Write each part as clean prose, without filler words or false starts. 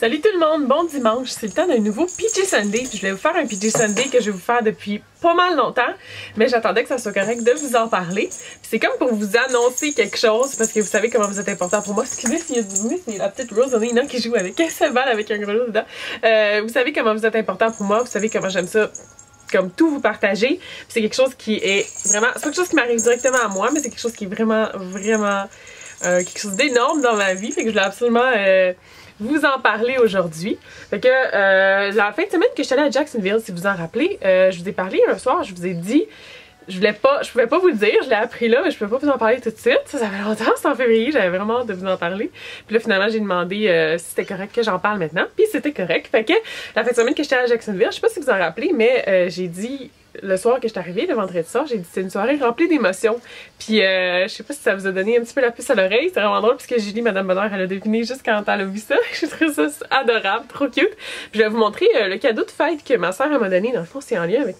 Salut tout le monde, bon dimanche, c'est le temps d'un nouveau PJ Sunday. Je voulais vous faire un PJ Sunday que je vais vous faire depuis pas mal longtemps, mais j'attendais que ça soit correct de vous en parler. C'est comme pour vous annoncer quelque chose, parce que vous savez comment vous êtes important pour moi. Excusez s'il y a du bruit, c'est la petite Rosalina qui joue avec un cheval avec un gros dedans. Vous savez comment vous êtes important pour moi, vous savez comment j'aime ça. Comme tout vous partager, c'est quelque chose qui est vraiment, c'est pas quelque chose qui m'arrive directement à moi, mais c'est quelque chose qui est vraiment quelque chose d'énorme dans ma vie, fait que je voulais absolument vous en parler aujourd'hui. Fait que la fin de semaine que je suis allée à Jacksonville, si vous vous en rappelez, je vous ai parlé un soir, je vous ai dit, je pouvais pas vous le dire, je l'ai appris là, mais je pouvais pas vous en parler tout de suite. Ça fait longtemps, c'était en février, j'avais vraiment hâte de vous en parler. Puis là, finalement, j'ai demandé si c'était correct que j'en parle maintenant, puis c'était correct. Fait que la fin de semaine que j'étais à Jacksonville, je sais pas si vous en rappelez, mais j'ai dit le soir que je suis arrivée, le vendredi soir, j'ai dit c'est une soirée remplie d'émotions. Puis je sais pas si ça vous a donné un petit peu la puce à l'oreille, c'est vraiment drôle parce que Julie, Madame Bonheur, elle a deviné juste quand elle a vu ça. Je trouve ça adorable, trop cute. Puis je vais vous montrer le cadeau de fête que ma soeur m'a donné. Dans le fond, c'est en lien avec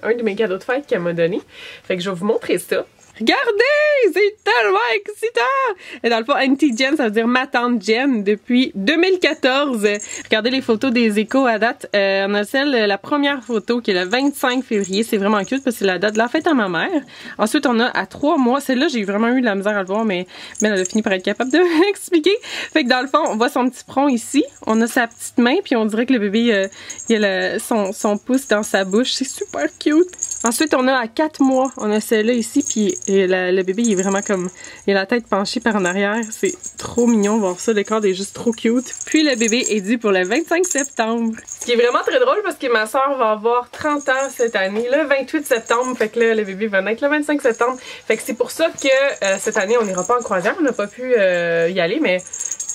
un de mes cadeaux de fête qu'elle m'a donné. Fait que je vais vous montrer ça. Regardez! C'est tellement excitant! Et dans le fond, Auntie Jen, ça veut dire ma tante Jen depuis 2014. Regardez les photos des échos à date. On a la première photo qui est le 25 février. C'est vraiment cute parce que c'est la date de la fête à ma mère. Ensuite, on a à 3 mois. Celle-là, j'ai vraiment eu de la misère à le voir, mais elle a fini par être capable de m'expliquer. Fait que dans le fond, on voit son petit front ici. On a sa petite main, puis on dirait que le bébé, il a son pouce dans sa bouche. C'est super cute. Ensuite, on a à 4 mois, on a celle-là ici, puis le bébé, il est vraiment comme, il a la tête penchée par en arrière. C'est trop mignon de voir ça, le corps est juste trop cute. Puis le bébé est dû pour le 25 septembre. Ce qui est vraiment très drôle parce que ma soeur va avoir 30 ans cette année, le 28 septembre, fait que là, le bébé va naître le 25 septembre. Fait que c'est pour ça que cette année, on n'ira pas en croisière, on n'a pas pu y aller, mais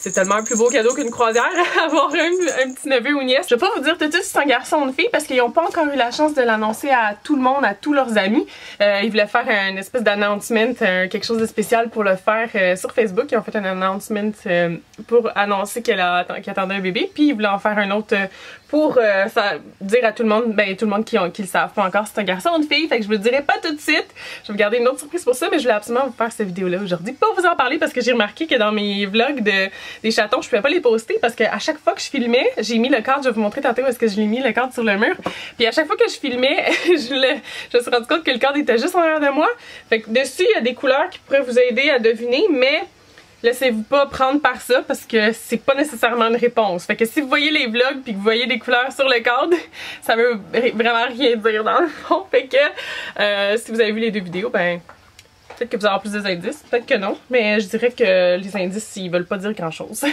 c'est tellement un plus beau cadeau qu'une croisière, avoir un petit neveu ou nièce. Je vais pas vous dire tout de suite si c'est un garçon ou une fille parce qu'ils n'ont pas encore eu la chance de l'annoncer à tout le monde, à tous leurs amis. Ils voulaient faire une espèce d'announcement, quelque chose de spécial pour le faire sur Facebook. Ils ont fait un announcement pour annoncer qu'ils attendaient un bébé, puis ils voulaient en faire un autre pour dire à tout le monde, tout le monde qui le savent pas encore si c'est un garçon ou une fille. Fait que je vous le dirai pas tout de suite. Je vais vous garder une autre surprise pour ça, mais je voulais absolument vous faire cette vidéo-là aujourd'hui pour vous en parler parce que j'ai remarqué que dans mes vlogs des chatons, je pouvais pas les poster parce qu'à chaque fois que je filmais, j'ai mis le cadre, je vais vous montrer tantôt où est-ce que je l'ai mis le cadre sur le mur. Puis à chaque fois que je filmais, je me suis rendu compte que le cadre était juste en arrière de moi. Fait que dessus, il y a des couleurs qui pourraient vous aider à deviner, mais laissez-vous pas prendre par ça parce que c'est pas nécessairement une réponse. Fait que si vous voyez les vlogs puis que vous voyez des couleurs sur le cadre, ça veut vraiment rien dire dans le fond. Fait que si vous avez vu les deux vidéos, peut-être que vous aurez plus d'indices, peut-être que non, mais je dirais que les indices, ils veulent pas dire grand-chose.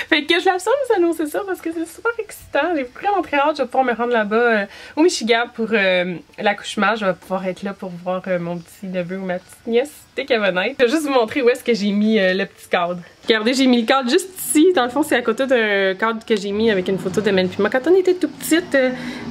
Fait que je voulais absolument vous annoncer ça parce que c'est super excitant. J'ai vraiment très hâte, je vais pouvoir me rendre là-bas au Michigan pour l'accouchement. Je vais pouvoir être là pour voir mon petit neveu ou ma petite nièce dès qu'elle va naître. Je vais juste vous montrer où est-ce que j'ai mis le petit cadre. Regardez, j'ai mis le cadre juste ici. Dans le fond, c'est à côté d'un cadre que j'ai mis avec une photo de Mel puis moi quand on était tout petite,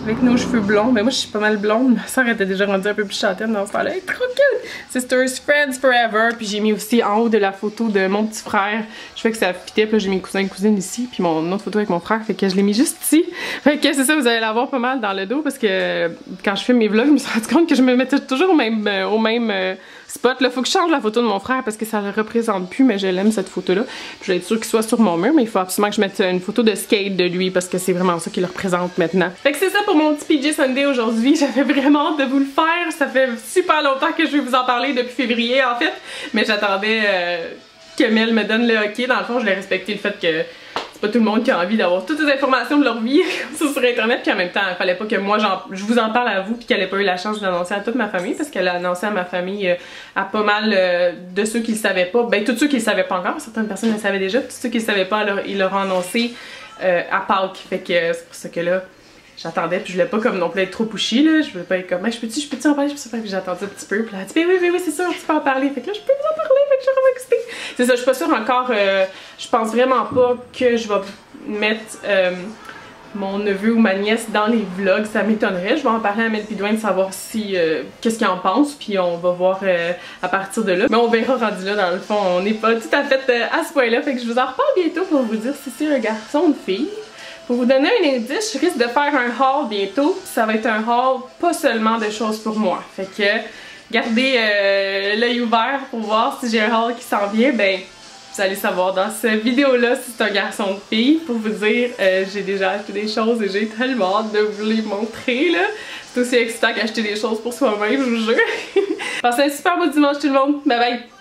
avec nos cheveux blonds. Mais moi, je suis pas mal blonde. Ma soeur était déjà rendue un peu plus châtaine dans ce temps-là. Elle est trop cute! Sisters, Friends Forever. Puis j'ai mis aussi en haut de la photo de mon petit frère. Je fais que ça fitait. Puis là, j'ai mis cousin et cousine ici. Puis mon autre photo avec mon frère. Fait que je l'ai mis juste ici. Fait que c'est ça, vous allez l'avoir pas mal dans le dos parce que quand je filme mes vlogs, je me suis rendu compte que je me mettais toujours au même spot. Là, faut que je change la photo de mon frère parce que ça le représente plus, mais je l'aime cette photo-là. Je vais être sûre qu'il soit sur mon mur, mais il faut absolument que je mette une photo de skate de lui parce que c'est vraiment ça qui le représente maintenant. Fait que c'est ça pour mon petit PJ Sunday aujourd'hui. J'avais vraiment hâte de vous le faire. Ça fait super longtemps que je vais vous en parler depuis février en fait, mais j'attendais que Mel me donne le hockey. Dans le fond, je l'ai respecté le fait que c'est pas tout le monde qui a envie d'avoir toutes les informations de leur vie comme ça sur internet, puis en même temps il fallait pas que moi je vous en parle à vous puis qu'elle ait pas eu la chance d'annoncer à toute ma famille parce qu'elle a annoncé à ma famille à pas mal de ceux qui le savaient pas, tous ceux qui le savaient pas encore, certaines personnes le savaient déjà, tous ceux qui le savaient pas ils leur ont annoncé à Pâques, fait que c'est pour ça que là j'attendais, puis je voulais pas comme non plus être trop pushy là, je voulais pas être comme je peux-tu en parler, fait que j'attendais un petit peu, puis là elle dit oui c'est sûr tu peux en parler, fait que là je peux vous en parler, fait que je suis vraiment excitée. C'est ça, je suis pas sûre encore, je pense vraiment pas que je vais mettre mon neveu ou ma nièce dans les vlogs, ça m'étonnerait. Je vais en parler à Mel puis Dwayne, savoir si qu'est-ce qu'ils en pensent, puis on va voir à partir de là. Mais on verra rendu là dans le fond, on n'est pas tout à fait à ce point-là, fait que je vous en reparle bientôt pour vous dire si c'est un garçon ou une fille. Pour vous donner un indice, je risque de faire un haul bientôt. Ça va être un haul pas seulement de choses pour moi. Fait que gardez l'œil ouvert pour voir si j'ai un haul qui s'en vient. Vous allez savoir dans cette vidéo-là si c'est un garçon ou fille. Pour vous dire, j'ai déjà acheté des choses et j'ai tellement hâte de vous les montrer là. C'est aussi excitant qu'acheter des choses pour soi-même, je vous jure. Passez un super beau dimanche tout le monde. Bye bye!